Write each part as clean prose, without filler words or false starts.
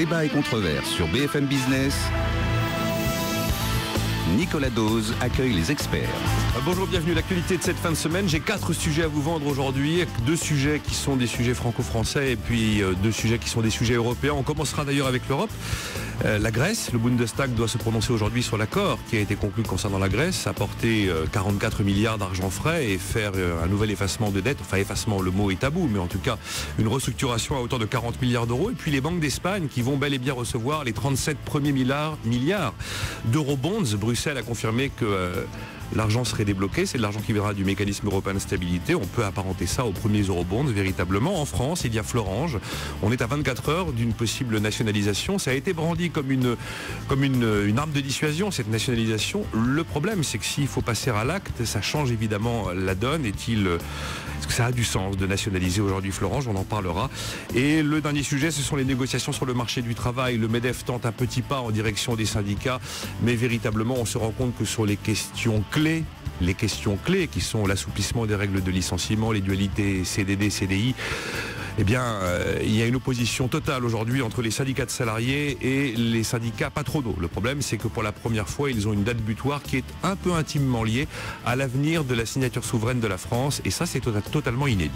Débat et controverse sur BFM Business. Nicolas Dose accueille les experts. Bonjour, bienvenue à l'actualité de cette fin de semaine. J'ai 4 sujets à vous vendre aujourd'hui. 2 sujets qui sont des sujets franco-français et puis 2 sujets qui sont des sujets européens. On commencera d'ailleurs avec l'Europe. La Grèce, le Bundestag doit se prononcer aujourd'hui sur l'accord qui a été conclu concernant la Grèce, apporter 44 milliards d'argent frais et faire un nouvel effacement de dette. Enfin, effacement, le mot est tabou, mais en tout cas, une restructuration à hauteur de 40 milliards d'euros. Et puis les banques d'Espagne qui vont bel et bien recevoir les 37 premiers milliards d'eurobonds. Bruxelles a confirmé que l'argent serait débloqué, c'est de l'argent qui viendra du mécanisme européen de stabilité. On peut apparenter ça aux premiers eurobonds véritablement. En France, il y a Florange. On est à 24 heures d'une possible nationalisation. Ça a été brandi comme une arme de dissuasion, cette nationalisation. Le problème, c'est que s'il faut passer à l'acte, ça change évidemment la donne. Est-ce que ça a du sens de nationaliser aujourd'hui Florange? On en parlera. Et le dernier sujet, ce sont les négociations sur le marché du travail. Le MEDEF tente un petit pas en direction des syndicats, mais véritablement, on se rend compte que sur les questions clés qui sont l'assouplissement des règles de licenciement, les dualités CDD, CDI, eh bien, il y a une opposition totale aujourd'hui entre les syndicats de salariés et les syndicats patronaux. Le problème, c'est que pour la première fois, ils ont une date butoir qui est un peu intimement liée à l'avenir de la signature souveraine de la France, et ça, c'est totalement inédit.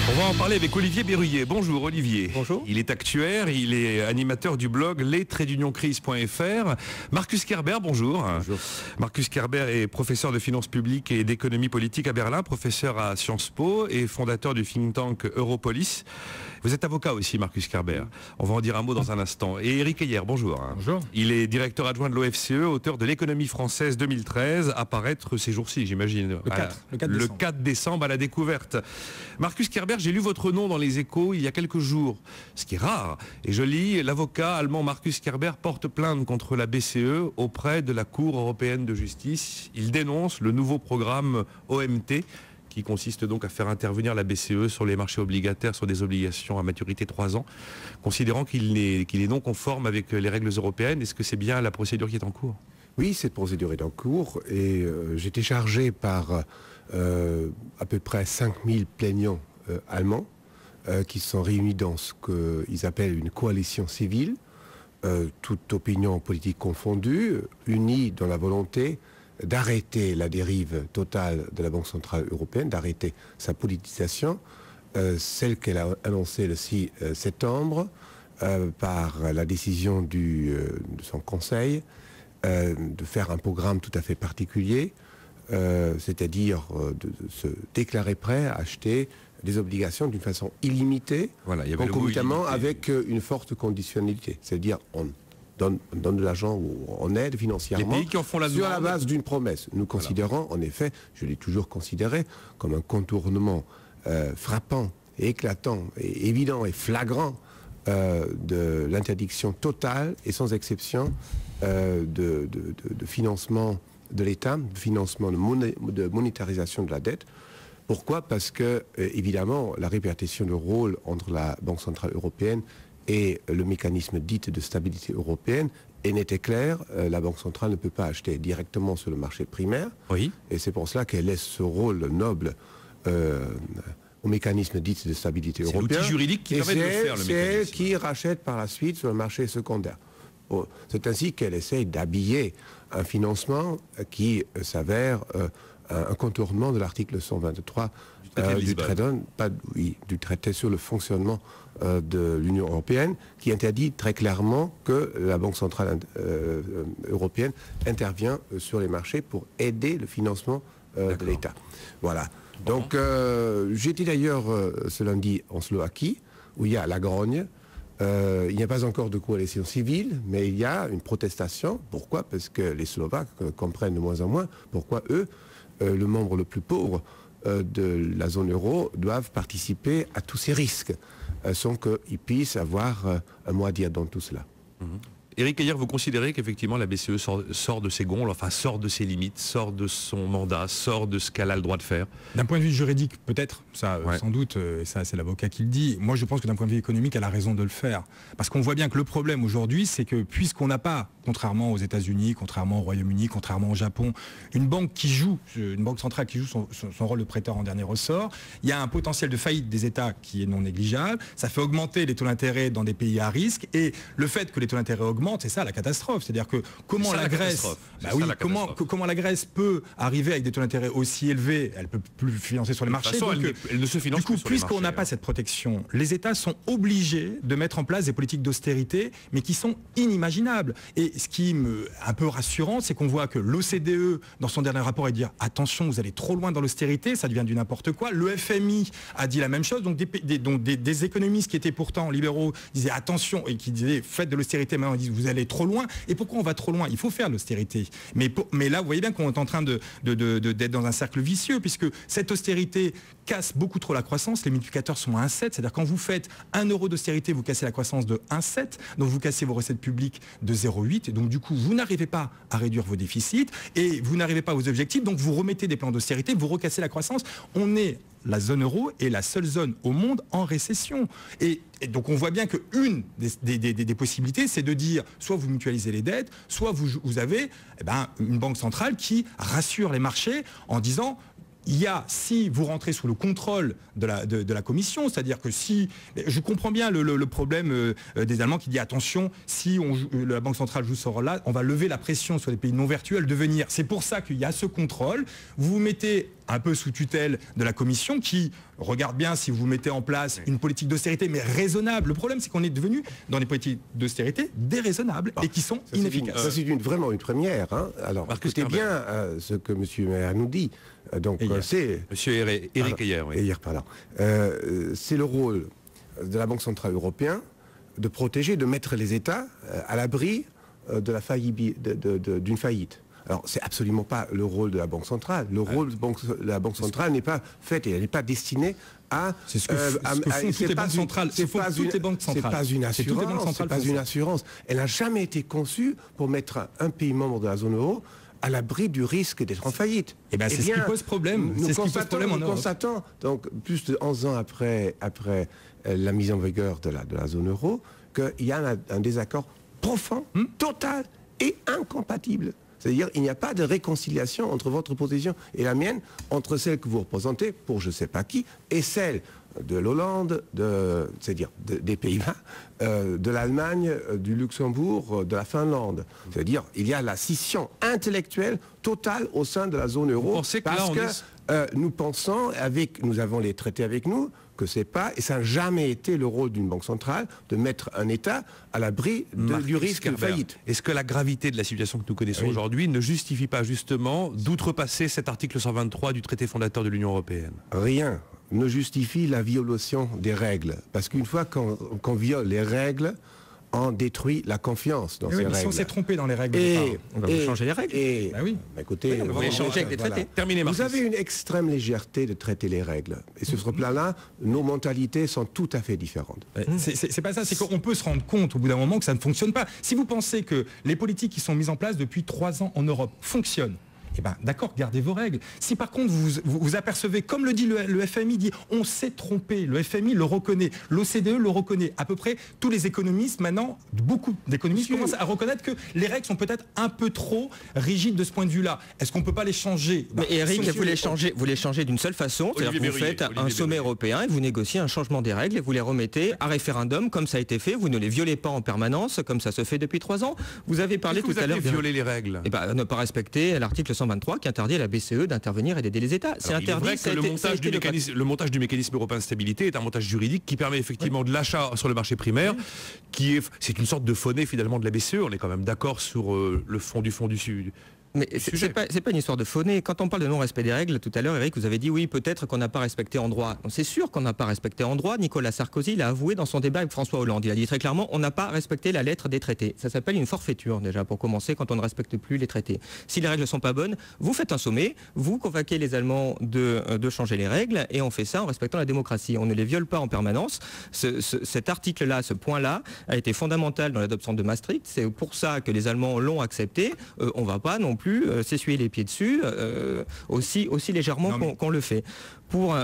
On va en parler avec Olivier Berruyer. Bonjour Olivier. Bonjour. Il est actuaire, il est animateur du blog les-crise.fr. Marcus Kerber, bonjour. Bonjour. Marcus Kerber est professeur de finances publiques et d'économie politique à Berlin, professeur à Sciences Po et fondateur du think tank Europolis. Vous êtes avocat aussi, Marcus Kerber. On va en dire un mot dans un instant. Et Éric Heyer, bonjour. Bonjour. Il est directeur adjoint de l'OFCE, auteur de l'économie française 2013, à paraître ces jours-ci, j'imagine. Le 4 décembre à la découverte. Marcus Kerber, j'ai lu votre nom dans les Échos il y a quelques jours, ce qui est rare. Et je lis, l'avocat allemand Marcus Kerber porte plainte contre la BCE auprès de la Cour européenne de justice. Il dénonce le nouveau programme OMT, qui consiste donc à faire intervenir la BCE sur les marchés obligataires sur des obligations à maturité 3 ans, considérant qu'il est non conforme avec les règles européennes. Est-ce que c'est bien la procédure qui est en cours? Oui, cette procédure est en cours et j'étais chargé par à peu près 5000 plaignants allemands qui sont réunis dans ce qu'ils appellent une coalition civile, toute opinion politique confondue, unis dans la volonté d'arrêter la dérive totale de la Banque Centrale Européenne, d'arrêter sa politisation, celle qu'elle a annoncée le 6 septembre par la décision de son conseil de faire un programme tout à fait particulier, c'est-à-dire de se déclarer prêt à acheter des obligations d'une façon illimitée, voilà, il y avait concomitamment avec une forte conditionnalité, c'est-à-dire on donne de l'argent ou on aide financièrement les pays qui en font la sur la base d'une promesse. Nous considérons, en effet, je l'ai toujours considéré, comme un contournement frappant et éclatant et évident et flagrant de l'interdiction totale et sans exception de financement de l'État, de financement de monétarisation de la dette. Pourquoi? Parce que, évidemment, la répartition de rôle entre la Banque Centrale Européenne et le mécanisme dit de stabilité européenne est net et clair. La Banque Centrale ne peut pas acheter directement sur le marché primaire. Oui. Et c'est pour cela qu'elle laisse ce rôle noble au mécanisme dit de stabilité européenne. C'est l'outil juridique qui permet de le faire, le mécanisme. C'est elle qui rachète par la suite sur le marché secondaire. Bon, c'est ainsi qu'elle essaye d'habiller un financement qui s'avère un contournement de l'article 123 du traité sur le fonctionnement de l'Union européenne, qui interdit très clairement que la Banque centrale européenne intervient sur les marchés pour aider le financement de l'État. Voilà. Donc j'étais d'ailleurs ce lundi en Slovaquie, où il y a la grogne. Il n'y a pas encore de coalition civile, mais il y a une protestation. Pourquoi? Parce que les Slovaques comprennent de moins en moins pourquoi eux, le membre le plus pauvre de la zone euro, doivent participer à tous ces risques, sans qu'ils puissent avoir un mot à dire dans tout cela. Éric Heyer, vous considérez qu'effectivement la BCE sort de ses gonds, enfin sort de ses limites, sort de son mandat, sort de ce qu'elle a le droit de faire? D'un point de vue juridique, peut-être, ça sans doute, et ça c'est l'avocat qui le dit. Moi je pense que d'un point de vue économique, elle a raison de le faire. Parce qu'on voit bien que le problème aujourd'hui, c'est que puisqu'on n'a pas, contrairement aux États-Unis, contrairement au Royaume-Uni, contrairement au Japon, une banque centrale qui joue son rôle de prêteur en dernier ressort, il y a un potentiel de faillite des États qui est non négligeable. Ça fait augmenter les taux d'intérêt dans des pays à risque, et le fait que les taux d'intérêt augmentent, c'est ça la catastrophe. C'est-à-dire que comment la Grèce, comment la Grèce peut arriver avec des taux d'intérêt aussi élevés, elle peut plus financer sur les marchés. De toute façon, elle ne se finance plus sur les marchés. Puisqu'on n'a pas cette protection, les États sont obligés de mettre en place des politiques d'austérité, mais qui sont inimaginables. Et ce qui me un peu rassurant, c'est qu'on voit que l'OCDE, dans son dernier rapport, est dire attention, vous allez trop loin dans l'austérité, ça devient du n'importe quoi. Le FMI a dit la même chose, donc des économistes qui étaient pourtant libéraux disaient attention, et qui disaient faites de l'austérité, maintenant ils disent vous allez trop loin. Et pourquoi on va trop loin? Il faut faire l'austérité. Mais là, vous voyez bien qu'on est en train d'être dans un cercle vicieux, puisque cette austérité casse beaucoup trop la croissance. Les multiplicateurs sont à 1,7, c'est-à-dire quand vous faites 1 euro d'austérité, vous cassez la croissance de 1,7, donc vous cassez vos recettes publiques de 0,8, et donc du coup vous n'arrivez pas à réduire vos déficits et vous n'arrivez pas à vos objectifs, donc vous remettez des plans d'austérité, vous recassez la croissance. La zone euro est la seule zone au monde en récession. Et donc on voit bien qu'une des possibilités, c'est de dire soit vous mutualisez les dettes, soit vous avez une banque centrale qui rassure les marchés en disant si vous rentrez sous le contrôle de la Commission, c'est-à-dire que si... Je comprends bien le problème des Allemands qui dit attention, si la Banque centrale joue ce rôle-là, on va lever la pression sur les pays non vertueux à le devenir. C'est pour ça qu'il y a ce contrôle. Vous vous mettez un peu sous tutelle de la Commission qui regarde bien si vous mettez en place une politique d'austérité, mais raisonnable. Le problème, c'est qu'on est devenu, dans les politiques d'austérité, déraisonnables et qui sont inefficaces. Ça, c'est vraiment une première. Hein. Alors, écoutez bien ce que M. Maire nous dit. Donc, c'est... Monsieur Éric Heyer, oui. Heyer, pardon. C'est le rôle de la Banque centrale européenne de protéger, de mettre les États à l'abri de d'une faillite. Alors, c'est absolument pas le rôle de la Banque centrale. Le rôle de la Banque centrale n'est pas fait et elle n'est pas destinée à... C'est ce que font toutes les banques centrales. C'est pas une assurance. C'est pas une assurance. Elle n'a jamais été conçue pour mettre un pays membre de la zone euro à l'abri du risque d'être en faillite. C'est ce qui pose problème. C'est ce qui pose problème en Europe. Nous constatons, donc, plus de 11 ans après la mise en vigueur de la zone euro, qu'il y a un désaccord profond, total et incompatible. C'est-à-dire qu'il n'y a pas de réconciliation entre votre position et la mienne, entre celle que vous représentez pour je ne sais pas qui, et celle de l'Hollande, c'est-à-dire des Pays-Bas, de l'Allemagne, du Luxembourg, de la Finlande. C'est-à-dire il y a la scission intellectuelle totale au sein de la zone euro, nous pensons, nous avons les traités avec nous, que c'est pas, et ça n'a jamais été le rôle d'une banque centrale, de mettre un État à l'abri du risque de faillite. Est-ce que la gravité de la situation que nous connaissons aujourd'hui ne justifie pas justement d'outrepasser cet article 123 du traité fondateur de l'Union européenne? Rien ne justifie la violation des règles. Parce qu'une fois qu'on viole les règles, on détruit la confiance dans ces règles. Si on s'est trompé dans les règles, on va changer les règles. Écoutez, on va changer avec les traités. Terminé, vous avez une extrême légèreté de traiter les règles. Et sur ce plan-là, nos mentalités sont tout à fait différentes. C'est pas ça, c'est qu'on peut se rendre compte au bout d'un moment que ça ne fonctionne pas. Si vous pensez que les politiques qui sont mises en place depuis 3 ans en Europe fonctionnent, d'accord, gardez vos règles. Si par contre vous apercevez, comme le dit le FMI, dit on s'est trompé, le FMI le reconnaît, l'OCDE le reconnaît, à peu près tous les économistes maintenant, beaucoup d'économistes commencent à reconnaître que les règles sont peut-être un peu trop rigides de ce point de vue-là. Est-ce qu'on ne peut pas les changer? Mais Eric, vous les changez d'une seule façon, c'est-à-dire que vous faites un sommet européen et vous négociez un changement des règles et vous les remettez à référendum comme ça a été fait, vous ne les violez pas en permanence comme ça se fait depuis 3 ans. Vous avez parlé tout à l'heure de violer les règles. Ne pas respecter l'article 123 qui interdit à la BCE d'intervenir et d'aider les États. C'est interdit. Le montage du mécanisme européen de stabilité est un montage juridique qui permet effectivement de l'achat sur le marché primaire, c'est une sorte de faux-nez finalement de la BCE. On est quand même d'accord sur le fond du Sud. Mais c'est pas une histoire de fauner. Quand on parle de non-respect des règles, tout à l'heure, Eric, vous avez dit oui, peut-être qu'on n'a pas respecté en droit. C'est sûr qu'on n'a pas respecté en droit. Nicolas Sarkozy l'a avoué dans son débat avec François Hollande. Il a dit très clairement, on n'a pas respecté la lettre des traités. Ça s'appelle une forfaiture, déjà, pour commencer, quand on ne respecte plus les traités. Si les règles ne sont pas bonnes, vous faites un sommet, vous convainquez les Allemands de changer les règles, et on fait ça en respectant la démocratie. On ne les viole pas en permanence. Cet article-là, ce point-là, a été fondamental dans l'adoption de Maastricht. C'est pour ça que les Allemands l'ont accepté. On ne va pas non plus s'essuyer les pieds dessus aussi légèrement qu'on le fait. Pour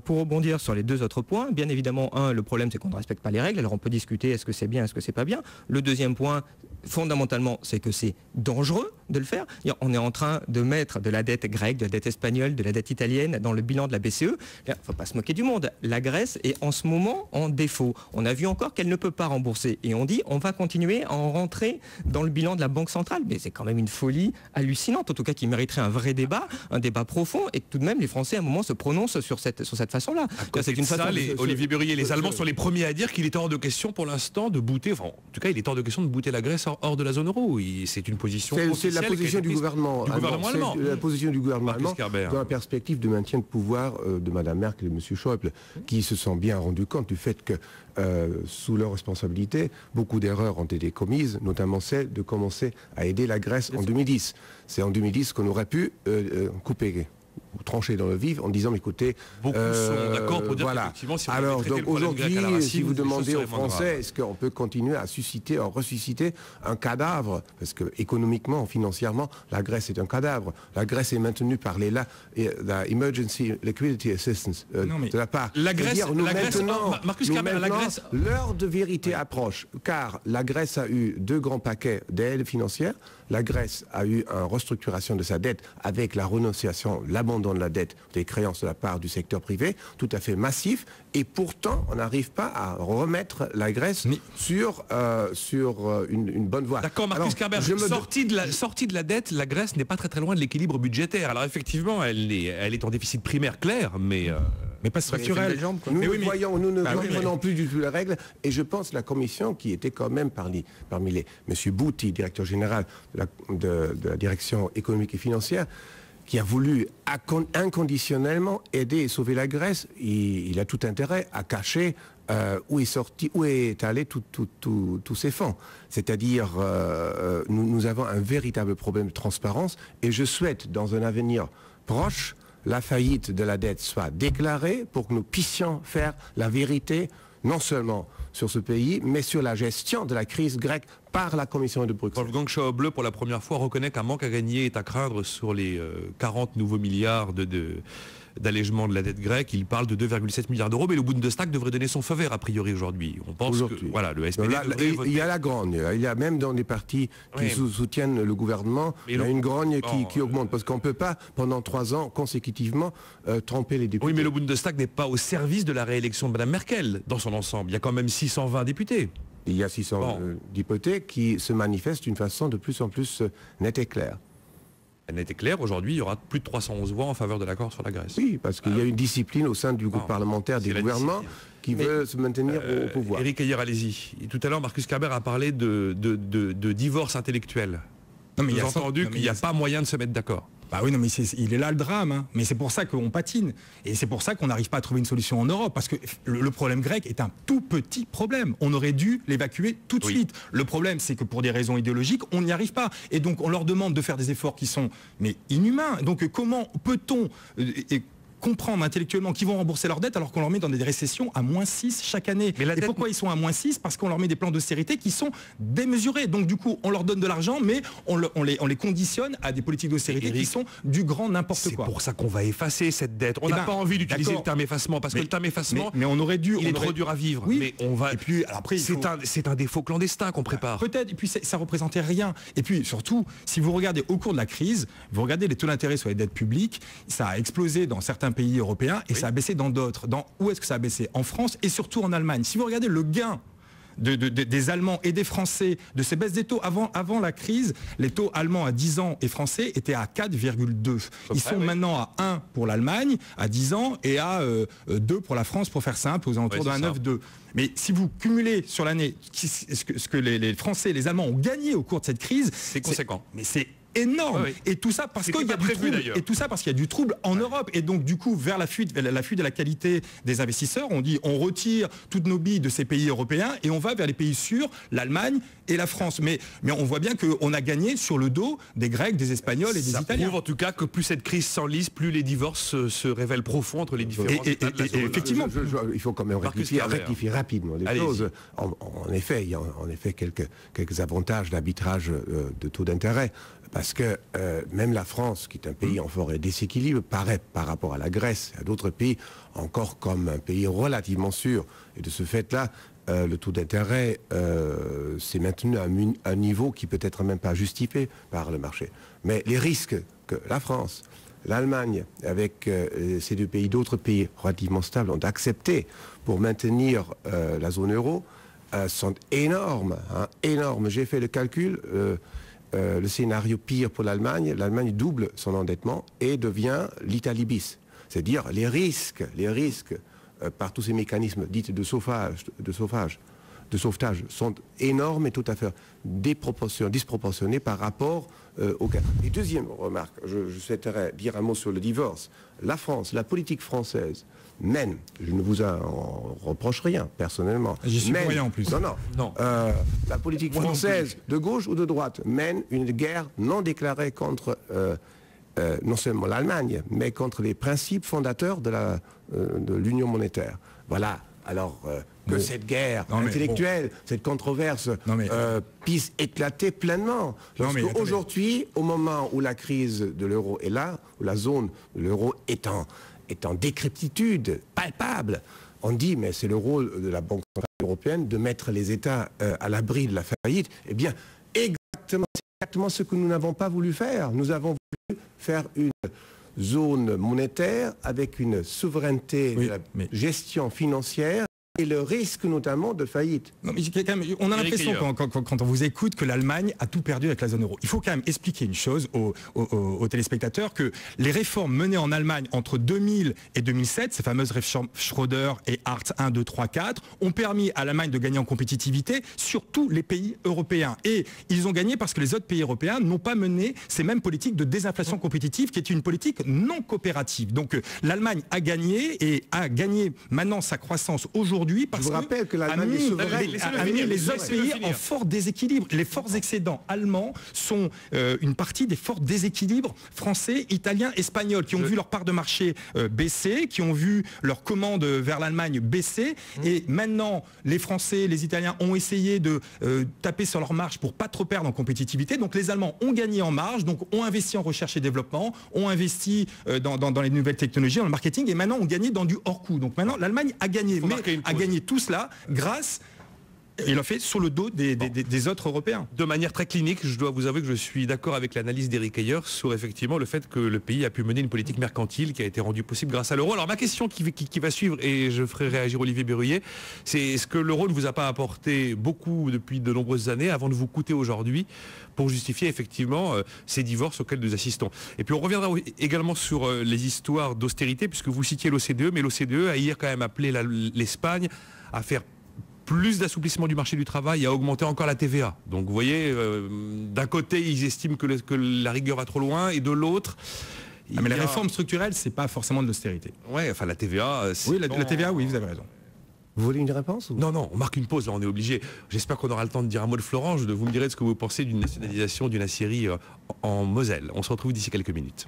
rebondir sur les deux autres points, bien évidemment, le problème c'est qu'on ne respecte pas les règles, alors on peut discuter est-ce que c'est bien, est-ce que c'est pas bien. Le deuxième point, fondamentalement, c'est que c'est dangereux de le faire. On est en train de mettre de la dette grecque, de la dette espagnole, de la dette italienne dans le bilan de la BCE. Il ne faut pas se moquer du monde. La Grèce est en ce moment en défaut. On a vu encore qu'elle ne peut pas rembourser. Et on dit on va continuer à en rentrer dans le bilan de la Banque centrale. Mais c'est quand même une folie hallucinante, en tout cas qui mériterait un vrai débat, un débat profond, et que tout de même les Français à un moment se prononcent sur cette façon-là. C'est une façon. Olivier Burrier, les Allemands sont les premiers à dire qu'il est hors de question pour l'instant de bouter, en tout cas il est hors de question de bouter la Grèce hors de la zone euro. C'est une position officielle. C'est la position du gouvernement allemand. La position du gouvernement allemand dans la perspective de maintien de pouvoir de Mme Merkel et M. Schäuble, qui se sont bien rendus compte du fait que sous leur responsabilité, beaucoup d'erreurs ont été commises, notamment celle de commencer à aider la Grèce en 2010. C'est en 2010 qu'on aurait pu couper ou trancher dans le vif en disant écoutez, beaucoup sont d'accord pour dire qu'effectivement si on avait traité le problème grec à la racine, si vous demandez aux Français est-ce qu'on peut continuer à ressusciter un cadavre, parce que économiquement, financièrement, la Grèce est un cadavre. La Grèce est maintenue par la Emergency Liquidity Assistance de la part. La Grèce, Marcus Kerber, la Grèce, l'heure de vérité approche, car la Grèce a eu 2 grands paquets d'aides financières. La Grèce a eu une restructuration de sa dette avec la renonciation, l'abandon de la dette des créances de la part du secteur privé, tout à fait massif, et pourtant on n'arrive pas à remettre la Grèce sur une bonne voie. D'accord, Marcus Kerber, sortie de la dette, la Grèce n'est pas très loin de l'équilibre budgétaire. Alors effectivement, elle est en déficit primaire clair, mais pas structurel. Nous ne comprenons plus du tout les règles, et je pense que la Commission, qui était quand même parmi les M. Bouty, directeur général de la direction économique et financière, qui a voulu inconditionnellement aider et sauver la Grèce, il a tout intérêt à cacher où est allé tous ces fonds. C'est-à-dire, nous avons un véritable problème de transparence, et je souhaite, dans un avenir proche, la faillite de la dette soit déclarée pour que nous puissions faire la vérité, non seulement sur ce pays, mais sur la gestion de la crise grecque par la Commission de Bruxelles. Wolfgang Schäuble, pour la première fois, reconnaît qu'un manque à gagner est à craindre sur les 40 nouveaux milliards d'allègement de la dette grecque. Il parle de 2,7 milliards d'euros, mais le Bundestag devrait donner son feu vert a priori aujourd'hui. On pense que le SPD il y a la grogne. Il y a même dans les partis qui soutiennent le gouvernement, il y a une grogne qui augmente, parce qu'on ne peut pas, pendant 3 ans consécutivement, tromper les députés. Oui, mais le Bundestag n'est pas au service de la réélection de Mme Merkel dans son ensemble. Il y a quand même 620 députés. Il y a 600 députés qui se manifestent d'une façon de plus en plus nette et claire. Net et clair, aujourd'hui, il y aura plus de 311 voix en faveur de l'accord sur la Grèce. Oui, parce qu'il y a une discipline au sein du groupe parlementaire des gouvernements qui veut se maintenir au pouvoir. Éric Heyer, allez-y. Tout à l'heure, Marcus Kerber a parlé de divorce intellectuel. Vous avez entendu qu'il n'y a pas moyen de se mettre d'accord. Bah oui, non, mais il est là le drame, hein. Mais c'est pour ça qu'on patine. Et c'est pour ça qu'on n'arrive pas à trouver une solution en Europe. Parce que le problème grec est un tout petit problème. On aurait dû l'évacuer tout de suite. Le problème, c'est que pour des raisons idéologiques, on n'y arrive pas. Et donc, on leur demande de faire des efforts qui sont inhumains. Donc, comment peut-on comprendre intellectuellement qu'ils vont rembourser leurs dettes alors qu'on leur met dans des récessions à -6 chaque année. Et pourquoi ils sont à -6? Parce qu'on leur met des plans d'austérité qui sont démesurés. Donc du coup, on leur donne de l'argent, mais on les conditionne à des politiques d'austérité qui sont du grand n'importe quoi. C'est pour ça qu'on va effacer cette dette. On n'a pas envie d'utiliser le terme effacement, parce que le terme effacement, mais on aurait dû, il est trop dur à vivre. Oui. Mais on va. Et puis après, c'est un défaut clandestin qu'on prépare. Peut-être. Et puis ça représentait rien. Et puis surtout, si vous regardez au cours de la crise, vous regardez les taux d'intérêt sur les dettes publiques, ça a explosé dans certains pays européens. Et ça a baissé dans d'autres. Où est-ce que ça a baissé? En France et surtout en Allemagne. Si vous regardez le gain des Allemands et des Français de ces baisses des taux avant la crise, les taux allemands à 10 ans et français étaient à 4,2. Ils sont maintenant à 1 pour l'Allemagne à 10 ans et à 2 pour la France, pour faire simple, aux alentours d'un 9,2. Mais si vous cumulez sur l'année ce que les Français et les Allemands ont gagné au cours de cette crise, c'est conséquent. Mais c'est énorme. Et tout ça parce qu'il y a du trouble. Et tout ça parce qu'il y a du trouble en Europe. Et donc du coup, vers la fuite de la qualité des investisseurs, on dit on retire toutes nos billes de ces pays européens et on va vers les pays sûrs, l'Allemagne et la France. Mais on voit bien qu'on a gagné sur le dos des Grecs, des Espagnols et des Italiens. Ça prouve en tout cas que plus cette crise s'enlise, plus les divorces se révèlent profonds entre les différents États de la zone. Effectivement, il faut quand même rectifier rapidement les choses. En effet, il y a en effet quelques avantages d'arbitrage de taux d'intérêt. Parce que même la France, qui est un pays en fort déséquilibre, paraît par rapport à la Grèce et à d'autres pays encore comme un pays relativement sûr. Et de ce fait-là, le taux d'intérêt s'est maintenu à un niveau qui peut être même pas justifié par le marché. Mais les risques que la France, l'Allemagne, avec ces deux pays, d'autres pays relativement stables, ont accepté pour maintenir la zone euro, sont énormes. Énormes. J'ai fait le calcul. Le scénario pire pour l'Allemagne double son endettement et devient l'Italie bis. C'est-à-dire les risques par tous ces mécanismes dits de sauvetage sont énormes et tout à fait disproportionnés par rapport au cas. Et deuxième remarque, je souhaiterais dire un mot sur le divorce. La France, la politique française mène, je ne vous en reproche rien personnellement. J'y suis pour rien en plus. Non. La politique française, de gauche ou de droite, mène une guerre non déclarée contre non seulement l'Allemagne, mais contre les principes fondateurs de l'Union monétaire. Voilà. Alors que cette guerre intellectuelle, cette controverse puisse éclater pleinement. Aujourd'hui, au moment où la crise de l'euro est là, où la zone de l'euro est en décrépitude palpable, on dit, mais c'est le rôle de la Banque centrale européenne de mettre les États à l'abri de la faillite. Eh bien, c'est exactement ce que nous n'avons pas voulu faire. Nous avons voulu faire une zone monétaire avec une souveraineté de la gestion financière et le risque notamment de faillite. Non, mais on a l'impression quand on vous écoute que l'Allemagne a tout perdu avec la zone euro. Il faut quand même expliquer une chose aux téléspectateurs, que les réformes menées en Allemagne entre 2000 et 2007, ces fameuses réformes Schröder et Hartz 1, 2, 3, 4, ont permis à l'Allemagne de gagner en compétitivité sur tous les pays européens. Et ils ont gagné parce que les autres pays européens n'ont pas mené ces mêmes politiques de désinflation compétitive qui est une politique non coopérative. Donc l'Allemagne a gagné maintenant sa croissance aujourd'hui parce je vous rappelle que l'Allemagne est souveraine. A mis les autres pays en fort déséquilibre. Les forts excédents allemands sont une partie des forts déséquilibres français, italiens, espagnols, qui ont vu leur part de marché baisser, qui ont vu leur commande vers l'Allemagne baisser. Et maintenant, les Français, les Italiens ont essayé de taper sur leur marge pour pas trop perdre en compétitivité. Donc les Allemands ont gagné en marge, donc ont investi en recherche et développement, ont investi dans les nouvelles technologies, dans le marketing, et maintenant ont gagné dans du hors-coût. Donc maintenant, l'Allemagne a gagné. Gagné tout cela grâce, il l'a fait sur le dos des autres Européens. De manière très clinique, je dois vous avouer que je suis d'accord avec l'analyse d'Éric Heyer sur effectivement le fait que le pays a pu mener une politique mercantile qui a été rendue possible grâce à l'euro. Alors ma question qui va suivre, et je ferai réagir Olivier Berruyer, c'est est-ce que l'euro ne vous a pas apporté beaucoup depuis de nombreuses années avant de vous coûter aujourd'hui pour justifier effectivement ces divorces auxquels nous assistons. Et puis on reviendra également sur les histoires d'austérité, puisque vous citiez l'OCDE, mais l'OCDE a hier quand même appelé l'Espagne à faire plus d'assouplissement du marché du travail et à augmenter encore la TVA. Donc vous voyez, d'un côté ils estiment que la rigueur va trop loin, et de l'autre... mais les réformes structurelles, c'est pas forcément de l'austérité. Ouais, enfin la TVA... Oui, la TVA, oui, vous avez raison. Vous voulez une réponse ou... Non, on marque une pause, là, on est obligé. J'espère qu'on aura le temps de dire un mot de Florence. Vous me direz ce que vous pensez d'une nationalisation d'une aciérie en Moselle. On se retrouve d'ici quelques minutes.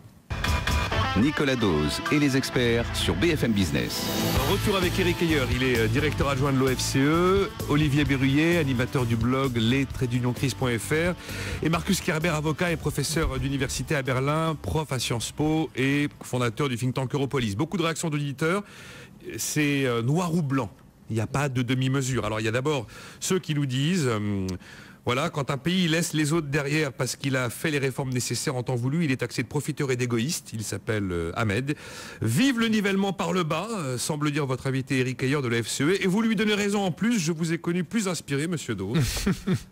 Nicolas Dose et les experts sur BFM Business. Retour avec Éric Heyer, il est directeur adjoint de l'OFCE, Olivier Berruyer, animateur du blog les-crise.fr, et Marcus Kerber, avocat et professeur d'université à Berlin, prof à Sciences Po et fondateur du think tank Europolis. Beaucoup de réactions d'auditeurs, c'est noir ou blanc, il n'y a pas de demi-mesure. Alors il y a d'abord ceux qui nous disent... Voilà, quand un pays laisse les autres derrière parce qu'il a fait les réformes nécessaires en temps voulu, il est taxé de profiteur et d'égoïste. Il s'appelle Ahmed. Vive le nivellement par le bas, semble dire votre invité Éric Heyer de la FCE. Et vous lui donnez raison en plus, je vous ai connu plus inspiré, monsieur Dose.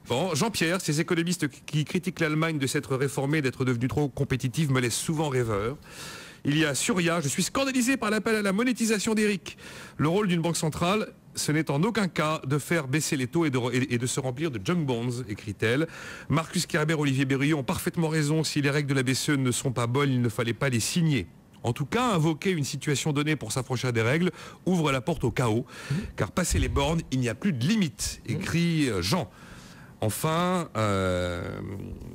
Bon, Jean-Pierre, ces économistes qui critiquent l'Allemagne de s'être réformée, d'être devenue trop compétitive, me laissent souvent rêveur. Il y a Surya, je suis scandalisé par l'appel à la monétisation d'Éric. Le rôle d'une banque centrale ce n'est en aucun cas de faire baisser les taux et de se remplir de junk bonds, écrit-elle. Marcus Kerber, Olivier Berruyer ont parfaitement raison. Si les règles de la BCE ne sont pas bonnes, il ne fallait pas les signer. En tout cas, invoquer une situation donnée pour s'affranchir des règles ouvre la porte au chaos. Car passé les bornes, il n'y a plus de limite, écrit Jean. Enfin,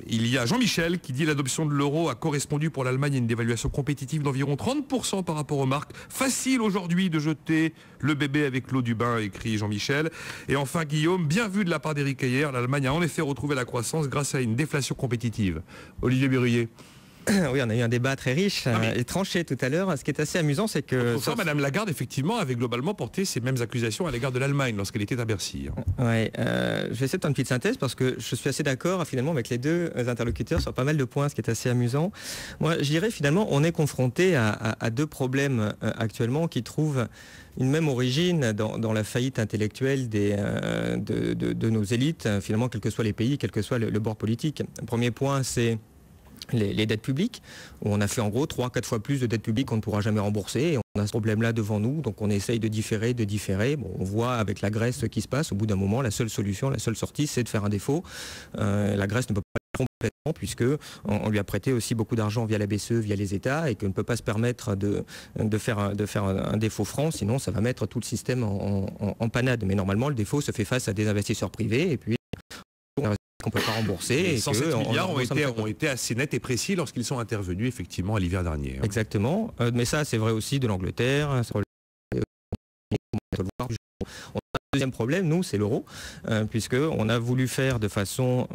il y a Jean-Michel qui dit l'adoption de l'euro a correspondu pour l'Allemagne à une dévaluation compétitive d'environ 30% par rapport aux marques. Facile aujourd'hui de jeter le bébé avec l'eau du bain, écrit Jean-Michel. Et enfin, Guillaume, bien vu de la part d'Éric Heyer, l'Allemagne a en effet retrouvé la croissance grâce à une déflation compétitive. Olivier Berruyer. Oui, on a eu un débat très riche et tranché tout à l'heure. Ce qui est assez amusant, c'est que... Madame Lagarde, effectivement, avait globalement porté ces mêmes accusations à l'égard de l'Allemagne lorsqu'elle était à Bercy. Oui, je vais essayer de faire une petite synthèse parce que je suis assez d'accord finalement avec les deux interlocuteurs sur pas mal de points, ce qui est assez amusant. Moi, je dirais finalement, on est confronté à deux problèmes actuellement qui trouvent une même origine dans la faillite intellectuelle de nos élites, finalement, quels que soient les pays, quel que soit le bord politique. Le premier point, c'est les dettes publiques, où on a fait en gros 3-4 fois plus de dettes publiques qu'on ne pourra jamais rembourser. Et on a ce problème-là devant nous, donc on essaye de différer. Bon, on voit avec la Grèce ce qui se passe. Au bout d'un moment, la seule solution, la seule sortie, c'est de faire un défaut. La Grèce ne peut pas complètement, puisque on lui a prêté aussi beaucoup d'argent via la BCE, via les États, et qu'on ne peut pas se permettre de faire un défaut franc, sinon ça va mettre tout le système en panade. Mais normalement, le défaut se fait face à des investisseurs privés, et puis qu'on ne peut pas rembourser. Les 107 milliards ont été assez nets et précis lorsqu'ils sont intervenus effectivement à l'hiver dernier. Exactement, mais ça c'est vrai aussi de l'Angleterre. On a un deuxième problème, nous, c'est l'euro, puisqu'on a voulu faire de façon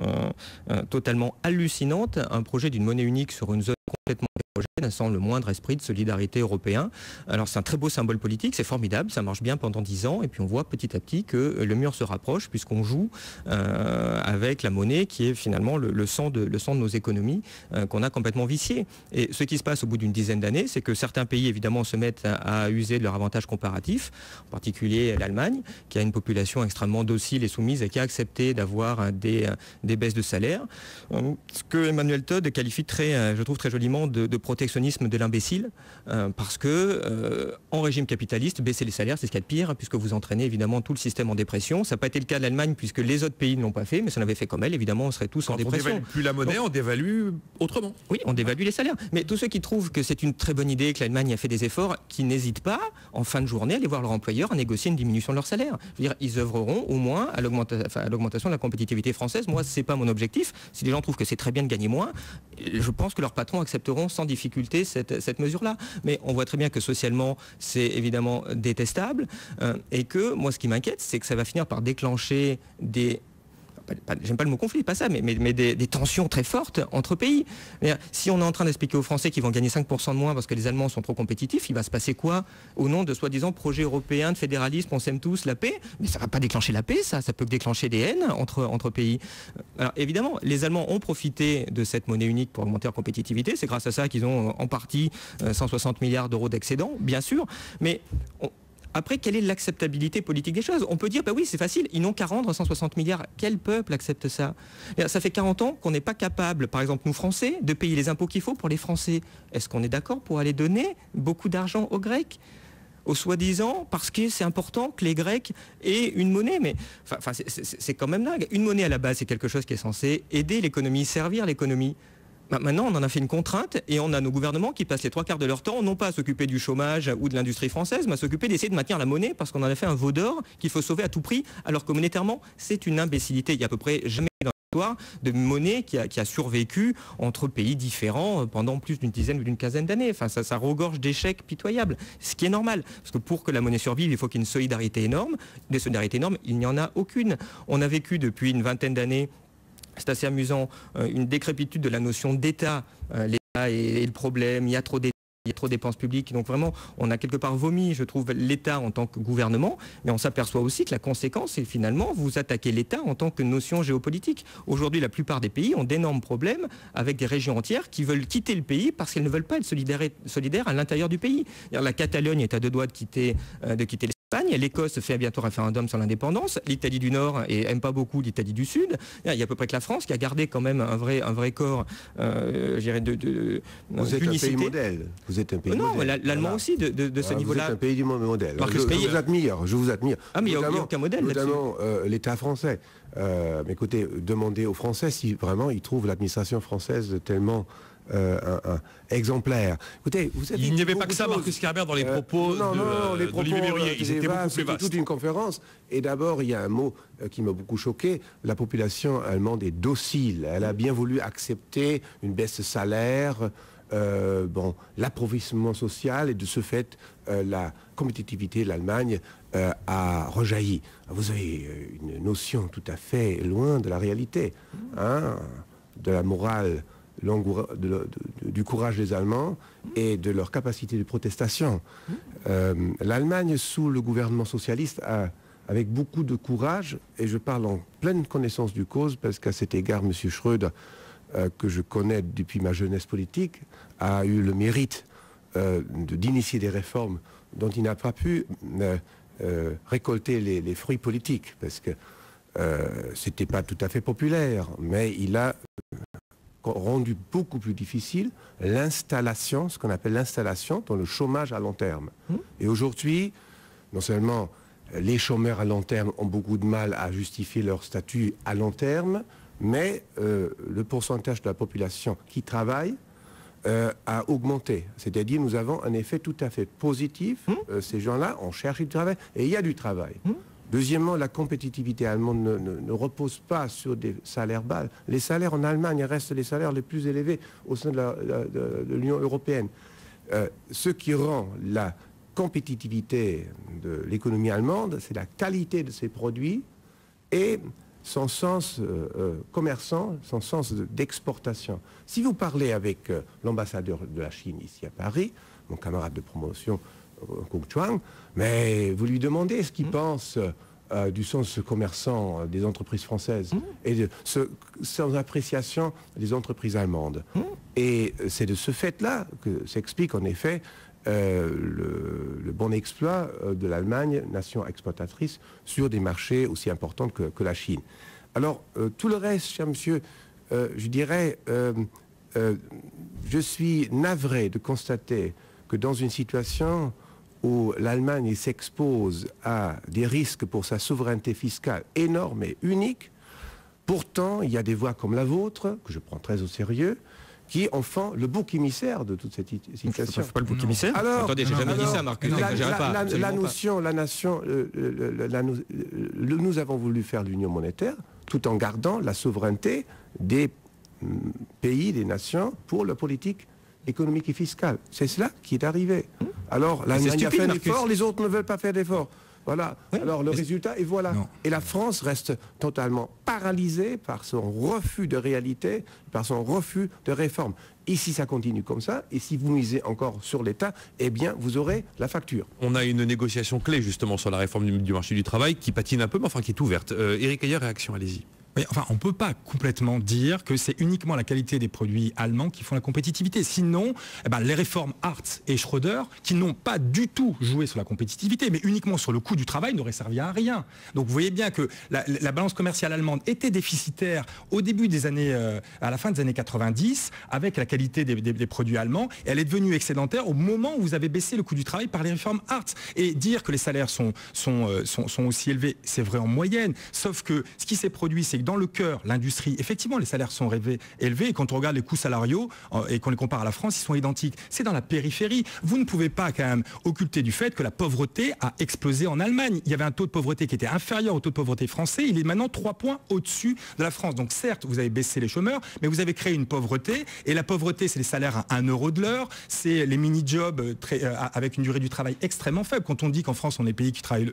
totalement hallucinante un projet d'une monnaie unique sur une zone complètement hétérogène, sans le moindre esprit de solidarité européen. Alors c'est un très beau symbole politique, c'est formidable, ça marche bien pendant 10 ans, et puis on voit petit à petit que le mur se rapproche, puisqu'on joue avec la monnaie qui est finalement le sang de nos économies, qu'on a complètement vicié. Et ce qui se passe au bout d'une dizaine d'années, c'est que certains pays évidemment se mettent à user de leur avantage comparatif, en particulier l'Allemagne, qui a une population extrêmement docile et soumise et qui a accepté d'avoir des baisses de salaire. Ce que Emmanuel Todd qualifie je trouve très joliment de protectionnisme de l'imbécile, parce que en régime capitaliste, baisser les salaires, c'est ce qu'il y a de pire, puisque vous entraînez évidemment tout le système en dépression. Ça n'a pas été le cas de l'Allemagne, puisque les autres pays ne l'ont pas fait, mais si on avait fait comme elle, évidemment, on serait tous en dépression. On dévalue plus la monnaie, on dévalue autrement. Oui, on dévalue les salaires. Mais tous ceux qui trouvent que c'est une très bonne idée, que l'Allemagne a fait des efforts, qui n'hésitent pas, en fin de journée, à aller voir leur employeur à négocier une diminution de leur salaire. Je veux dire, ils œuvreront au moins à l'augmentation de la compétitivité française. Moi, c'est pas mon objectif. Si les gens trouvent que c'est très bien de gagner moins, je pense que leurs patrons accepteront sans difficulté cette mesure-là. Mais on voit très bien que socialement, c'est évidemment détestable, et que moi, ce qui m'inquiète, c'est que ça va finir par déclencher j'aime pas le mot conflit, pas ça, mais des tensions très fortes entre pays. Si on est en train d'expliquer aux Français qu'ils vont gagner 5% de moins parce que les Allemands sont trop compétitifs, il va se passer quoi au nom de soi-disant projet européen de fédéralisme, on s'aime tous, la paix? Mais ça va pas déclencher la paix, ça peut déclencher des haines entre pays. Alors évidemment, les Allemands ont profité de cette monnaie unique pour augmenter leur compétitivité, c'est grâce à ça qu'ils ont en partie 160 milliards d'euros d'excédent, bien sûr, mais après, quelle est l'acceptabilité politique des choses? On peut dire, bah oui, c'est facile, ils n'ont qu'à rendre 160 milliards. Quel peuple accepte ça? Ça fait 40 ans qu'on n'est pas capable, par exemple nous Français, de payer les impôts qu'il faut pour les Français. Est-ce qu'on est d'accord pour aller donner beaucoup d'argent aux Grecs? Au soi-disant, parce que c'est important que les Grecs aient une monnaie. Mais c'est quand même dingue. Une monnaie à la base, c'est quelque chose qui est censé aider l'économie, servir l'économie. Maintenant, on en a fait une contrainte et on a nos gouvernements qui passent les 3/4 de leur temps, non pas à s'occuper du chômage ou de l'industrie française, mais à s'occuper d'essayer de maintenir la monnaie parce qu'on en a fait un veau d'or qu'il faut sauver à tout prix, alors que monétairement, c'est une imbécilité. Il y a à peu près jamais dans l'histoire de monnaie qui a survécu entre pays différents pendant plus d'une dizaine ou d'une quinzaine d'années. Enfin, ça regorge d'échecs pitoyables, ce qui est normal. Parce que pour que la monnaie survive, il faut qu'il y ait une solidarité énorme. Des solidarités énormes, il n'y en a aucune. On a vécu depuis une vingtaine d'années, c'est assez amusant, une décrépitude de la notion d'État. L'État est le problème, il y a trop d'État, il y a trop de dépenses publiques. Donc vraiment, on a quelque part vomi, je trouve, l'État en tant que gouvernement, mais on s'aperçoit aussi que la conséquence, c'est finalement vous attaquez l'État en tant que notion géopolitique. Aujourd'hui, la plupart des pays ont d'énormes problèmes avec des régions entières qui veulent quitter le pays parce qu'elles ne veulent pas être solidaires à l'intérieur du pays. La Catalogne est à 2 doigts de quitter l'Espagne. l'Allemagne. L'Écosse fait bientôt référendum sur l'indépendance. L'Italie du Nord aime pas beaucoup l'Italie du Sud. Il y a à peu près que la France qui a gardé quand même un vrai corps, je dirais, Vous êtes un pays modèle. Vous êtes un pays modèle. Non, l'Allemand aussi de ce niveau-là. Vous êtes un pays du monde modèle. Je vous admire. Ah, mais il n'y a aucun modèle là-dessus. Notamment l'État français. Mais écoutez, demandez aux Français si vraiment ils trouvent l'administration française tellement exemplaire. Écoutez, il n'y avait pas que ça, Marcus Kerber, dans les propos d'Olivier Berruyer. Ils étaient beaucoup plus vastes. Toute une conférence. Et d'abord, il y a un mot qui m'a beaucoup choqué. La population allemande est docile. Elle a bien voulu accepter une baisse de salaire, l'appauvrissement social, et de ce fait, la compétitivité de l'Allemagne a rejailli. Vous avez une notion tout à fait loin de la réalité, de la morale, du courage des Allemands et de leur capacité de protestation. L'Allemagne, sous le gouvernement socialiste, a, avec beaucoup de courage, et je parle en pleine connaissance du cause, parce qu'à cet égard, M. Schröder, que je connais depuis ma jeunesse politique, a eu le mérite d'initier des réformes dont il n'a pas pu récolter les fruits politiques, parce que c'était pas tout à fait populaire, mais il a rendu beaucoup plus difficile l'installation, ce qu'on appelle l'installation dans le chômage à long terme. Et aujourd'hui, non seulement les chômeurs à long terme ont beaucoup de mal à justifier leur statut à long terme, mais le pourcentage de la population qui travaille a augmenté. C'est-à-dire nous avons un effet tout à fait positif. Ces gens-là ont cherché du travail et il y a du travail. Deuxièmement, la compétitivité allemande ne repose pas sur des salaires bas. Les salaires en Allemagne restent les salaires les plus élevés au sein de l'Union européenne. Ce qui rend la compétitivité de l'économie allemande, c'est la qualité de ses produits et son sens commerçant, son sens d'exportation. Si vous parlez avec l'ambassadeur de la Chine ici à Paris, mon camarade de promotion, Kung Chuang, mais vous lui demandez ce qu'il pense du sens commerçant des entreprises françaises et de son appréciation des entreprises allemandes. Et c'est de ce fait-là que s'explique en effet le bon exploit de l'Allemagne, nation exportatrice, sur des marchés aussi importants que la Chine. Alors, tout le reste, cher monsieur, je dirais, je suis navré de constater que dans une situation où l'Allemagne s'expose à des risques pour sa souveraineté fiscale énormes et uniques, pourtant, il y a des voix comme la vôtre, que je prends très au sérieux, qui en font le bouc émissaire de toute cette situation. Pas le bouc émissaire. Alors, attendez, j'ai jamais dit ça, Marcus. Nous avons voulu faire l'union monétaire tout en gardant la souveraineté des pays, des nations, pour la politique économique et fiscale. C'est cela qui est arrivé. Alors, l'Allemagne a fait un effort, les autres ne veulent pas faire d'effort. Voilà. Oui. Alors le résultat, et voilà. Non. Et la France reste totalement paralysée par son refus de réalité, par son refus de réforme. Et si ça continue comme ça, et si vous misez encore sur l'État, eh bien, vous aurez la facture. On a une négociation clé, justement, sur la réforme du marché du travail, qui patine un peu, mais enfin, qui est ouverte. Éric Heyer, réaction, allez-y. Oui, enfin, on ne peut pas complètement dire que c'est uniquement la qualité des produits allemands qui font la compétitivité. Sinon, les réformes Hartz et Schröder, qui n'ont pas du tout joué sur la compétitivité, mais uniquement sur le coût du travail, n'auraient servi à rien. Donc vous voyez bien que la balance commerciale allemande était déficitaire au début des années, à la fin des années 90, avec la qualité des produits allemands. Et elle est devenue excédentaire au moment où vous avez baissé le coût du travail par les réformes Hartz. Et dire que les salaires sont aussi élevés, c'est vrai en moyenne. Sauf que ce qui s'est produit, c'est que dans le cœur, l'industrie, effectivement, les salaires sont élevés, et quand on regarde les coûts salariaux et qu'on les compare à la France, ils sont identiques. C'est dans la périphérie. Vous ne pouvez pas quand même occulter du fait que la pauvreté a explosé en Allemagne. Il y avait un taux de pauvreté qui était inférieur au taux de pauvreté français. Il est maintenant 3 points au-dessus de la France. Donc certes, vous avez baissé les chômeurs, mais vous avez créé une pauvreté. Et la pauvreté, c'est les salaires à 1 € de l'heure, c'est les mini-jobs avec une durée du travail extrêmement faible. Quand on dit qu'en France, on est pays qui travaillent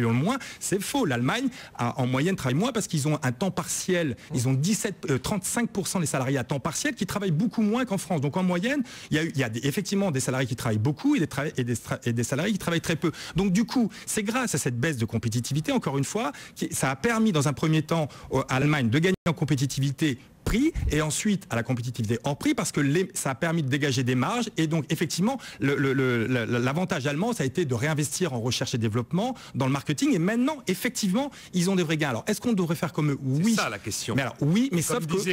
le moins, c'est faux. L'Allemagne, en moyenne, travaille moins parce qu'ils ont un temps partiel. Ils ont 35% des salariés à temps partiel qui travaillent beaucoup moins qu'en France. Donc en moyenne, il y a effectivement des salariés qui travaillent beaucoup et des salariés qui travaillent très peu. Donc du coup, c'est grâce à cette baisse de compétitivité, encore une fois, ça a permis dans un premier temps à l'Allemagne de gagner en compétitivité prix et ensuite à la compétitivité hors prix parce que ça a permis de dégager des marges et donc effectivement l'avantage allemand ça a été de réinvestir en recherche et développement dans le marketing et maintenant effectivement ils ont des vrais gains. Alors est-ce qu'on devrait faire comme eux? Oui. C'est ça la question. Mais alors oui, mais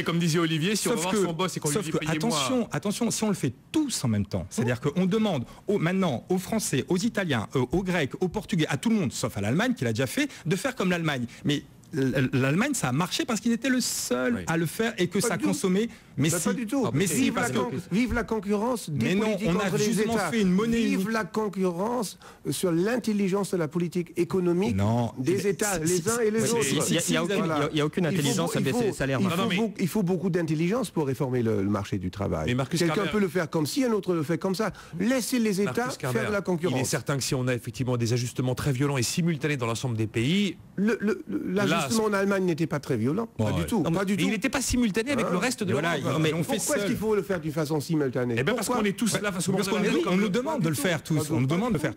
comme disait Olivier, si on va voir son boss et qu'on lui dit payez-moi. Attention, si on le fait tous en même temps, c'est-à-dire qu'on demande maintenant aux Français, aux Italiens, aux Grecs, aux Portugais, à tout le monde, sauf à l'Allemagne qui l'a déjà fait, de faire comme l'Allemagne. Mais l'Allemagne, ça a marché parce qu'ils étaient le seul à le faire et que ça consommait. Mais pas du tout. Mais vive la concurrence des politiques entre les États. Fait une monnaie vive la concurrence sur l'intelligence de la politique économique des États, les uns et les autres. Il n'y a aucune intelligence à baisser les salaires. Il faut beaucoup d'intelligence pour réformer le marché du travail. Quelqu'un peut le faire comme ci, un autre le fait comme ça. Laissez les États faire de la concurrence. Il est certain que si on a effectivement des ajustements très violents et simultanés dans l'ensemble des pays, l'ajustement en Allemagne n'était pas très violent, pas du tout. Il n'était pas simultané avec le reste de l'Europe. Pourquoi est-ce qu'il faut le faire d'une façon simultanée? Eh bien parce qu'on est tous là face au monde. On nous demande de le faire tous. On nous demande de faire.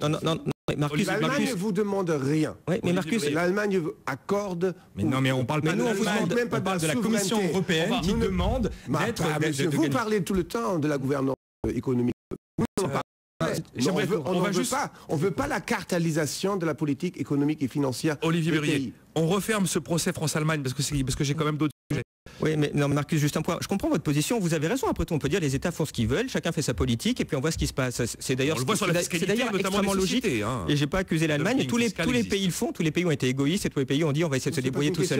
L'Allemagne ne vous demande rien. Oui, mais Marcus, l'Allemagne accorde. Mais non, mais on parle pas de l'Allemagne. On parle de la Commission européenne qui demande d'être. Vous parlez tout le temps de la gouvernance économique. On ne veut pas la cartélisation de la politique économique et financière. Olivier Berrier, on referme ce procès France-Allemagne parce que j'ai quand même d'autres sujets. Oui, mais non, Marcus, juste un point. Je comprends votre position. Vous avez raison. Après tout, on peut dire les États font ce qu'ils veulent, chacun fait sa politique, et puis on voit ce qui se passe. C'est d'ailleurs extrêmement logique. Et j'ai pas accusé l'Allemagne. Tous les pays le font. Tous les pays ont été égoïstes et tous les pays ont dit on va essayer de se débrouiller tout seul.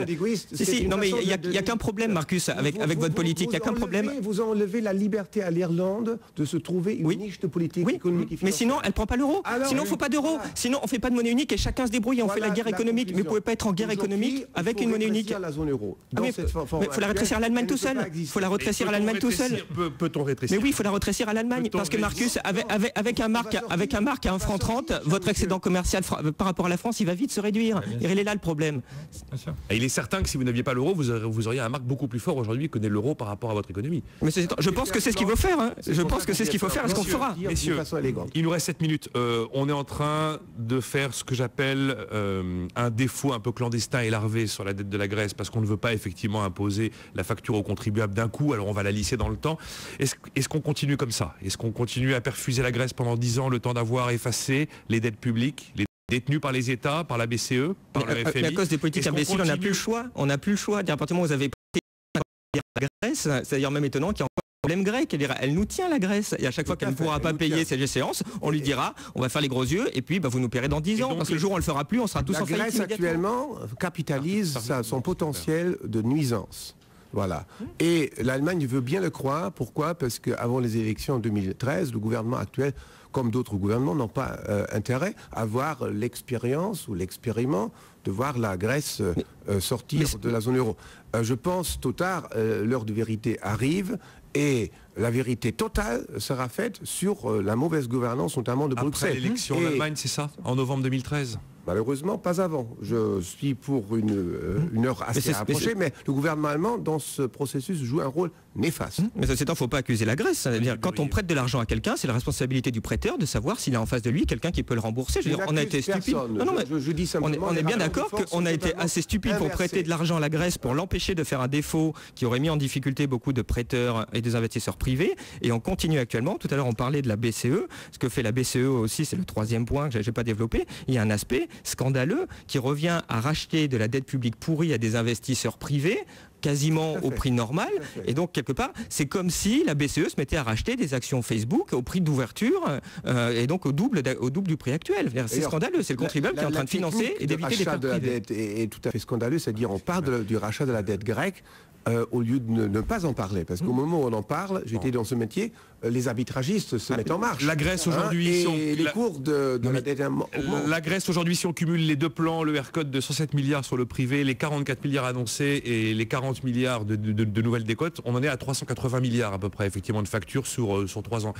Non, mais il y a qu'un problème, Marcus, avec votre politique. Il y a qu'un problème. Vous enlevez la liberté à l'Irlande de se trouver une niche de politique économique et financière. Mais sinon, elle prend pas l'euro. Sinon, il faut pas d'euro. Sinon, on fait pas de monnaie unique et chacun se débrouille. On fait la guerre économique. Mais vous pouvez pas être en guerre économique avec une monnaie unique. Il faut la rétrécir à l'Allemagne tout seul. Il faut la rétrécir à l'Allemagne tout seul. Peut-on rétrécir? Mais oui, il faut la rétrécir à l'Allemagne. Parce que Marcus, avec un marque à 1 franc 30, votre excédent commercial par rapport à la France, il va vite se réduire. Et il est là le problème. Et il est certain que si vous n'aviez pas l'euro, vous auriez un marque beaucoup plus fort aujourd'hui que n'est l'euro par rapport à votre économie. Mais je pense que c'est ce qu'il faut faire. Je pense que c'est ce qu'il faut faire. Est-ce qu'on fera? Messieurs, il nous reste 7 minutes. On est en train de faire ce que j'appelle un défaut un peu clandestin et larvé sur la dette de la Grèce parce qu'on ne veut pas effectivement imposer la facture aux contribuables d'un coup, alors on va la lisser dans le temps. Est-ce qu'on continue comme ça? Est-ce qu'on continue à perfuser la Grèce pendant 10 ans le temps d'avoir effacé les dettes publiques, les détenues par les États, par la BCE, par le FMI? À cause des politiques imbéciles, on n'a plus le choix. On n'a plus le choix. À partir du moment où vous avez pris la Grèce, c'est d'ailleurs même étonnant qu'il y a encore un problème grec. Elle nous tient la Grèce. Et à chaque fois qu'elle ne pourra pas payer ses échéances, on lui dira, on va faire les gros yeux et puis vous nous paierez dans 10 ans. Parce que le jour où on le fera plus, on sera tous en faillite. La Grèce actuellement capitalise son potentiel de nuisance. Voilà. Et l'Allemagne veut bien le croire. Pourquoi? Parce qu'avant les élections en 2013, le gouvernement actuel, comme d'autres gouvernements, n'ont pas intérêt à voir l'expérience ou l'expériment de voir la Grèce sortir de la zone euro. Je pense, tôt ou tard, l'heure de vérité arrive et la vérité totale sera faite sur la mauvaise gouvernance, notamment de Bruxelles. Après l'élection en Allemagne, c'est ça? En novembre 2013? Malheureusement, pas avant. Je suis pour une heure assez rapprochée, mais le gouvernement allemand, dans ce processus, joue un rôle néfaste. Mais ça, c'est il ne faut pas accuser la Grèce. C'est-à-dire, quand on prête de l'argent à quelqu'un, c'est la responsabilité du prêteur de savoir s'il a en face de lui quelqu'un qui peut le rembourser. Je veux dire, on a été stupide. Je dis simplement, on est bien d'accord qu'on a été assez stupide pour prêter de l'argent à la Grèce, pour l'empêcher de faire un défaut qui aurait mis en difficulté beaucoup de prêteurs et des investisseurs privés. Et on continue actuellement. Tout à l'heure, on parlait de la BCE. Ce que fait la BCE aussi, c'est le troisième point que je n'ai pas développé. Il y a un aspect scandaleux qui revient à racheter de la dette publique pourrie à des investisseurs privés quasiment au prix normal. Et donc, quelque part, c'est comme si la BCE se mettait à racheter des actions Facebook au prix d'ouverture et donc au double du prix actuel. C'est scandaleux. C'est le contribuable qui est en train de financer et d'éviter des pertes privées. Le rachat de la dette est tout à fait scandaleux. C'est-à-dire, on parle du rachat de la dette grecque au lieu de ne pas en parler. Parce qu'au moment où on en parle, j'étais dans ce métier, les arbitragistes se mettent en marche. La Grèce aujourd'hui... les cours de la dette... La Grèce aujourd'hui, si on cumule les deux plans, le haircut de 107 milliards sur le privé, les 44 milliards annoncés et les 40 milliards de nouvelles décotes, on en est à 380 milliards à peu près, effectivement, de factures sur 3 ans.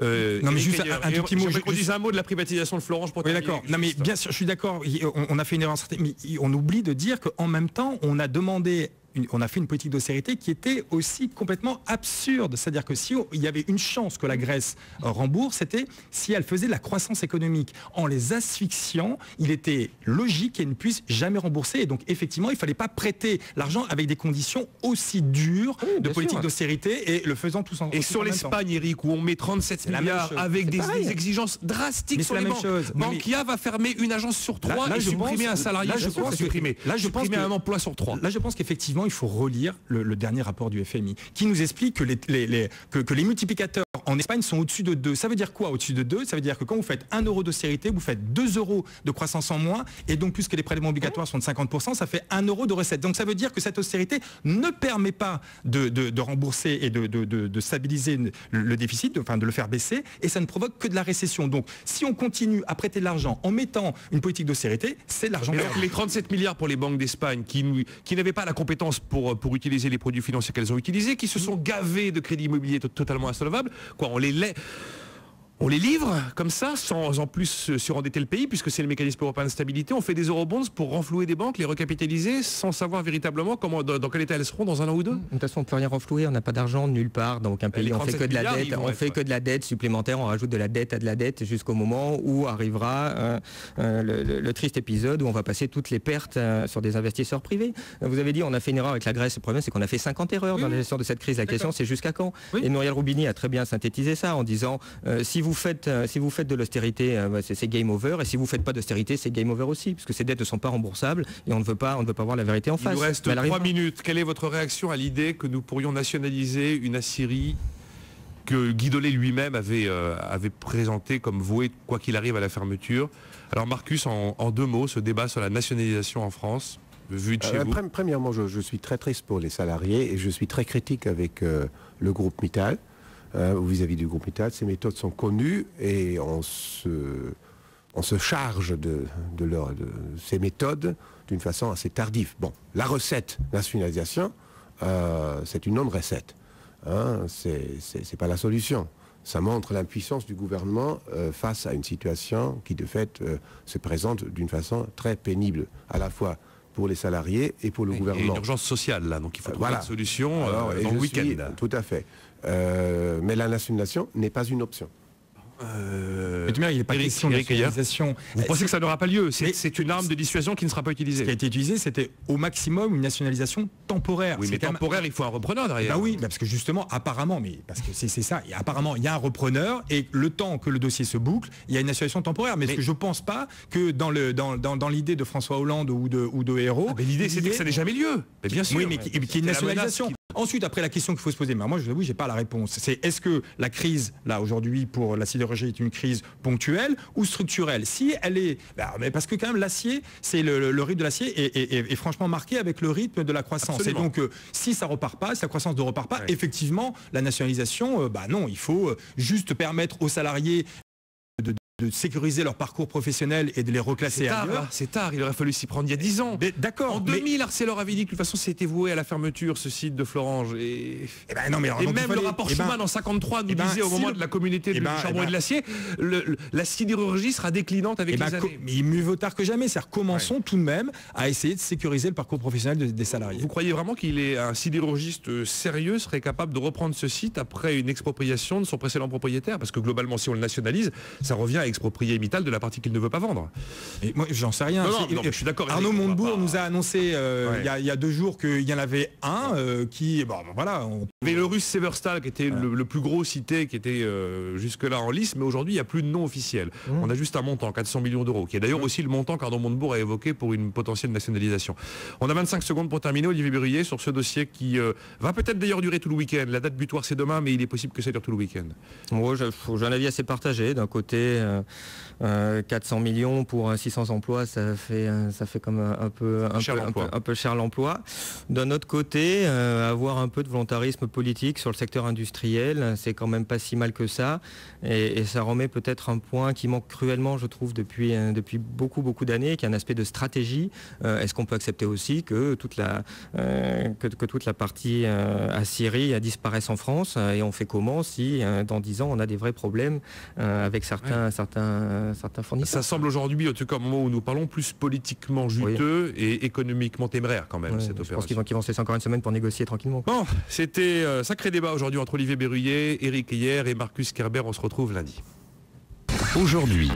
Non mais juste un tout petit mot. Je dise un mot de la privatisation de Florange. Oui, d'accord. Non mais bien sûr, je suis d'accord. On a fait une erreur, mais on oublie de dire qu'en même temps, on a demandé on a fait une politique d'austérité qui était aussi complètement absurde. C'est-à-dire que si il y avait une chance que la Grèce rembourse, c'était si elle faisait de la croissance économique. En les asphyxiant, il était logique qu'elle ne puisse jamais rembourser. Et donc, effectivement, il ne fallait pas prêter l'argent avec des conditions aussi dures de politique d'austérité et le faisant tous ensemble. Et sur l'Espagne, Eric, où on met 37 milliards avec des exigences drastiques sur les banques. Bankia va fermer une agence sur 3 et supprimer un salarié. Supprimer un emploi sur 3. Là, je pense qu'effectivement, il faut relire le dernier rapport du FMI qui nous explique que les multiplicateurs en Espagne sont au-dessus de 2. Ça veut dire quoi au-dessus de 2? Ça veut dire que quand vous faites 1 euro d'austérité, vous faites 2 euros de croissance en moins, et donc puisque les prélèvements obligatoires sont de 50%, ça fait 1 euro de recette. Donc ça veut dire que cette austérité ne permet pas de rembourser et de stabiliser le déficit, de le faire baisser, et ça ne provoque que de la récession. Donc si on continue à prêter de l'argent en mettant une politique d'austérité, c'est de l'argent perdu. Les 37 milliards pour les banques d'Espagne qui n'avaient pas la compétence pour utiliser les produits financiers qu'elles ont utilisés, qui se sont gavés de crédits immobiliers totalement insolvables, quoi, on les livre comme ça, sans en plus surendetter le pays, puisque c'est le mécanisme européen de stabilité. On fait des eurobonds pour renflouer des banques, les recapitaliser, sans savoir véritablement dans quel état elles seront dans un an ou deux. De toute façon, on ne peut rien renflouer, on n'a pas d'argent nulle part dans aucun pays. On fait que de la dette, que de la dette supplémentaire, on rajoute de la dette à de la dette jusqu'au moment où arrivera le triste épisode où on va passer toutes les pertes sur des investisseurs privés. Vous avez dit, on a fait une erreur avec la Grèce. Le problème, c'est qu'on a fait 50 erreurs dans la gestion de cette crise. La question, c'est jusqu'à quand? Et Nouriel Roubini a très bien synthétisé ça en disant si vous faites de l'austérité, c'est game over, et si vous ne faites pas d'austérité, c'est game over aussi, puisque ces dettes ne sont pas remboursables et on ne veut pas voir la vérité en face. Il nous reste 3 minutes. Quelle est votre réaction à l'idée que nous pourrions nationaliser une aciérie que Guy Dolé lui-même avait présenté comme vouée, quoi qu'il arrive, à la fermeture? Alors Marcus, en 2 mots, ce débat sur la nationalisation en France, vu de chez vous. Premièrement, je suis très triste pour les salariés et je suis très critique avec le groupe Mittal. Vis-à-vis du groupe Mittal, ces méthodes sont connues et on se charge de ces méthodes d'une façon assez tardive. Bon, la recette nationalisation, c'est une non-recette. C'est pas la solution. Ça montre l'impuissance du gouvernement face à une situation qui de fait se présente d'une façon très pénible, à la fois pour les salariés et pour le gouvernement. Il y a une urgence sociale là, donc il faut trouver une solution dans le week-end. Tout à fait. Mais la nationalisation n'est pas une option. Mais il n'est pas question de nationalisation. Vous pensez que ça n'aura pas lieu? C'est une arme de dissuasion qui ne sera pas utilisée. Ce qui a été utilisé, c'était au maximum une nationalisation temporaire. Oui, mais temporaire, il faut un repreneur derrière. Bah oui, parce que justement, apparemment, parce que c'est ça, et apparemment, il y a un repreneur, et le temps que le dossier se boucle, il y a une nationalisation temporaire. Mais ce que je ne pense pas que dans l'idée de François Hollande ou de Hérault... mais l'idée, c'était que ça n'ait jamais lieu. Mais bien sûr. Oui, mais qu'il y ait une nationalisation. Ensuite, après, la question qu'il faut se poser, mais moi, je vous avoue, j'ai pas la réponse. C'est est-ce que la crise, là, aujourd'hui, pour la sidérurgie, est une crise ponctuelle ou structurelle? Si elle est... mais parce que quand même, l'acier, c'est le rythme de l'acier est franchement marqué avec le rythme de la croissance. Absolument. Et donc, si ça repart pas, si la croissance ne repart pas, effectivement, la nationalisation, non, il faut juste permettre aux salariés de sécuriser leur parcours professionnel et de les reclasser ailleurs. C'est tard, il aurait fallu s'y prendre il y a 10 ans. D'accord. En 2000, Arcelor avait dit que de toute façon c'était voué à la fermeture, ce site de Florange. Et même le rapport Schuman en 53 nous disait au moment de la communauté du charbon et de l'acier, la sidérurgie sera déclinante avec les années. Mais mieux vaut tard que jamais. C'est-à-dire commençons tout de même à essayer de sécuriser le parcours professionnel des salariés. Vous croyez vraiment qu'un sidérurgiste sérieux serait capable de reprendre ce site après une expropriation de son précédent propriétaire? Parce que globalement, si on le nationalise, ça revient à exproprier Mittal de la partie qu'il ne veut pas vendre. Et moi, j'en sais rien. Non, je suis d'accord. Arnaud Montebourg nous a annoncé il y a 2 jours qu'il y en avait un qui... Mais le russe Severstal, qui était le plus gros cité, qui était jusque-là en lice, mais aujourd'hui, il n'y a plus de nom officiel. On a juste un montant, 400 millions d'euros, qui est d'ailleurs aussi le montant qu'Arnaud Montebourg a évoqué pour une potentielle nationalisation. On a 25 secondes pour terminer, Olivier Burrier, sur ce dossier qui va peut-être d'ailleurs durer tout le week-end. La date butoir, c'est demain, mais il est possible que ça dure tout le week-end. Moi, j'ai un avis assez partagé. D'un côté, 400 millions pour 600 emplois, ça fait comme un peu cher l'emploi. D'un autre côté, avoir un peu de volontarisme politique sur le secteur industriel, c'est quand même pas si mal que ça. Et ça remet peut-être un point qui manque cruellement, je trouve, depuis beaucoup d'années, qui est un aspect de stratégie. Est-ce qu'on peut accepter aussi que toute la partie aciérie disparaisse en France? Et on fait comment si dans 10 ans on a des vrais problèmes avec certains certains fournisseurs. Ça semble aujourd'hui, en tout cas au moment où nous parlons, plus politiquement juteux et économiquement téméraire quand même, cette opération. Je pense qu'ils vont se laisser encore une semaine pour négocier tranquillement. Bon, c'était sacré débat aujourd'hui entre Olivier Berruyer, Éric Heyer et Marcus Kerber. On se retrouve lundi. Aujourd'hui,